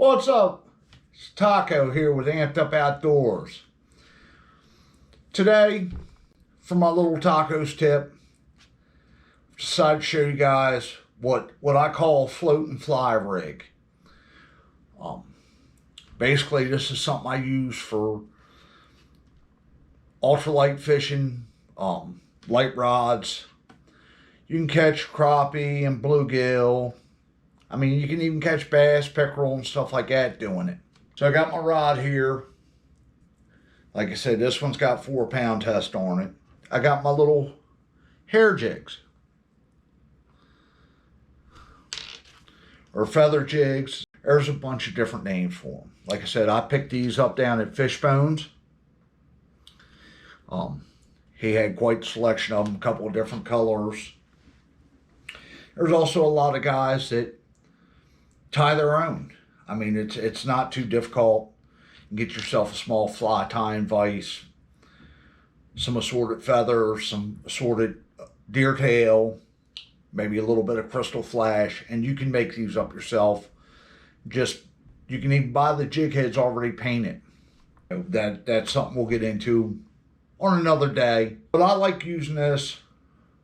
What's up? It's Taco here with Amped Up Outdoors. Today, for my little tacos tip, I've decided to show you guys what I call a float and fly rig. Basically, this is something I use for ultralight fishing, light rods. You can catch crappie and bluegill. I mean, you can even catch bass, pickerel, and stuff like that doing it. So I got my rod here. Like I said, this one's got 4-pound test on it. I got my little hair jigs, or feather jigs. There's a bunch of different names for them. Like I said, I picked these up down at Fishbones. He had quite a selection of them, a couple of different colors. There's also a lot of guys that tie their own. I mean, it's not too difficult. You can get yourself a small fly tying vise, some assorted feathers, some assorted deer tail, maybe a little bit of crystal flash, and you can make these up yourself. You can even buy the jig heads already painted. That's something we'll get into on another day. But I like using this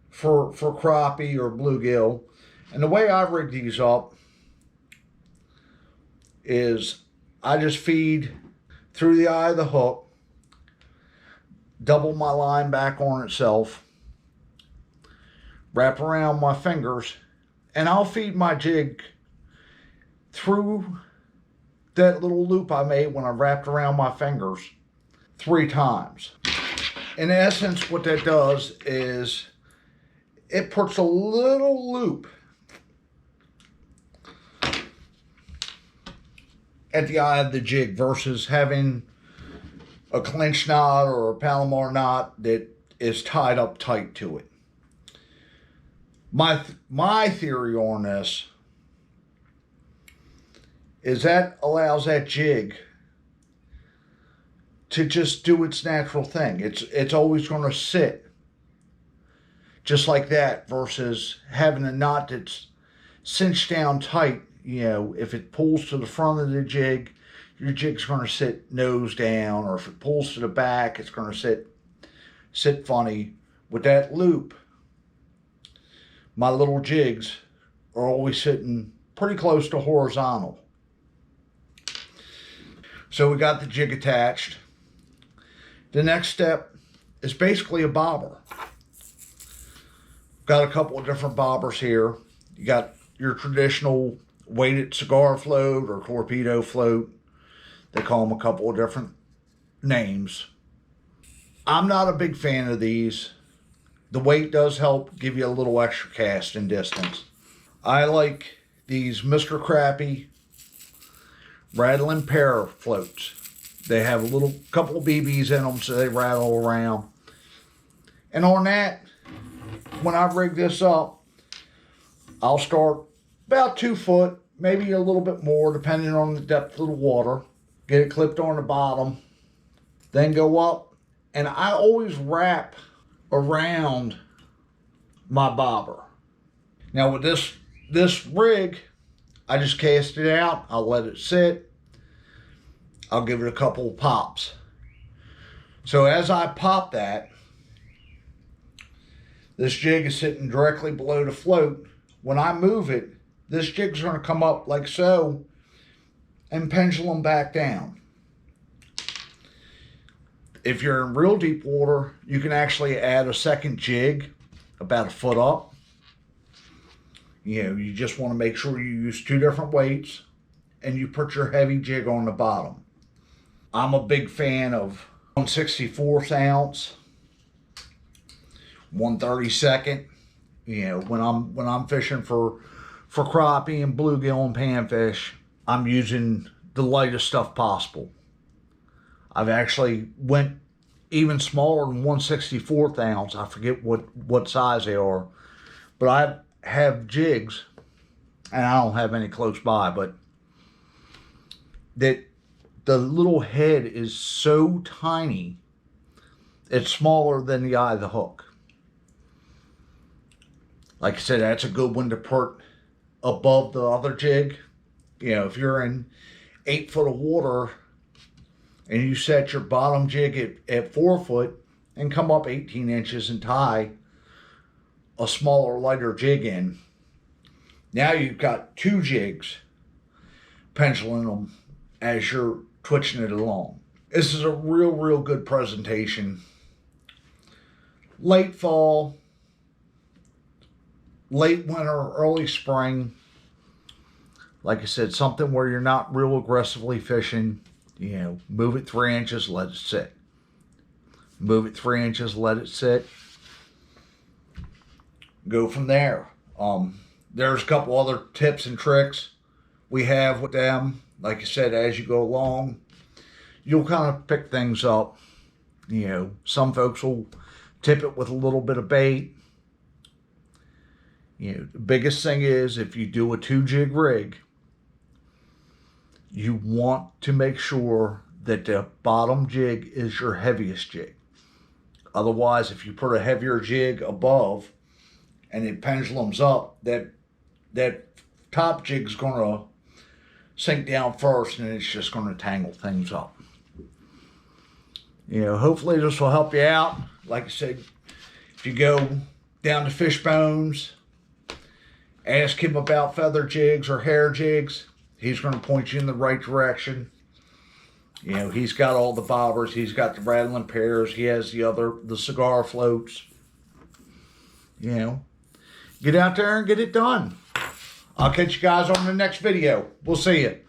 for crappie or bluegill. And the way I rig these up is I just feed through the eye of the hook, double my line back on itself, wrap around my fingers, and I'll feed my jig through that little loop I made when I wrapped around my fingers 3 times. In essence, what that does is it puts a little loop at the eye of the jig versus having a clinch knot or a Palomar knot that is tied up tight to it. My theory on this is that allows that jig to just do its natural thing. It's always going to sit just like that versus having a knot that's cinched down tight. You know, if it pulls to the front of the jig, your jig's going to sit nose down, or if it pulls to the back, it's going to sit funny. With that loop, my little jigs are always sitting pretty close to horizontal. So we got the jig attached. The next step is basically a bobber. Got a couple of different bobbers here. You got your traditional weighted cigar float or torpedo float. They call them a couple of different names. I'm not a big fan of these. The weight does help give you a little extra casting distance. I like these Mr. Crappie rattling pear floats. They have a little couple of BBs in them, so they rattle around. And on that, when I rig this up, I'll start about 2 foot, maybe a little bit more, depending on the depth of the water. Get it clipped on the bottom, then go up, and I always wrap around my bobber. Now with this rig, I just cast it out. I'll let it sit. I'll give it a couple of pops. So as I pop that, this jig is sitting directly below the float. When I move it, this jig's going to come up like so and pendulum back down. If you're in real deep water, you can actually add a second jig about 1 foot up. You know, you just want to make sure you use 2 different weights and you put your heavy jig on the bottom. I'm a big fan of 1/64 ounce, 1/32. You know, when I'm fishing for crappie and bluegill and panfish, I'm using the lightest stuff possible. I've actually went even smaller than 1/64 ounce. I forget what size they are, but I have jigs, and I don't have any close by, but that the little head is so tiny, it's smaller than the eye of the hook. Like I said, that's a good one to put above the other jig. You know, if you're in 8 foot of water and you set your bottom jig at 4 foot and come up 18 inches and tie a smaller, lighter jig in, now you've got 2 jigs pendulating them as you're twitching it along. This is a real good presentation. Late fall, late winter, early spring. Like I said, something where you're not real aggressively fishing. You know, move it 3 inches, let it sit. Move it 3 inches, let it sit. Go from there. There's a couple other tips and tricks we have with them. Like I said, as you go along, you'll kind of pick things up. You know, some folks will tip it with a little bit of bait. You know, the biggest thing is if you do a 2 jig rig, you want to make sure that the bottom jig is your heaviest jig. Otherwise, if you put a heavier jig above and it pendulums up, that top jig's going to sink down first and it's just going to tangle things up. You know, hopefully this will help you out. Like I said, if you go down to Fishbones, ask him about feather jigs or hair jigs. He's going to point you in the right direction. You know, he's got all the bobbers. He's got the rattling pairs. He has the cigar floats. You know, get out there and get it done. I'll catch you guys on the next video. We'll see you.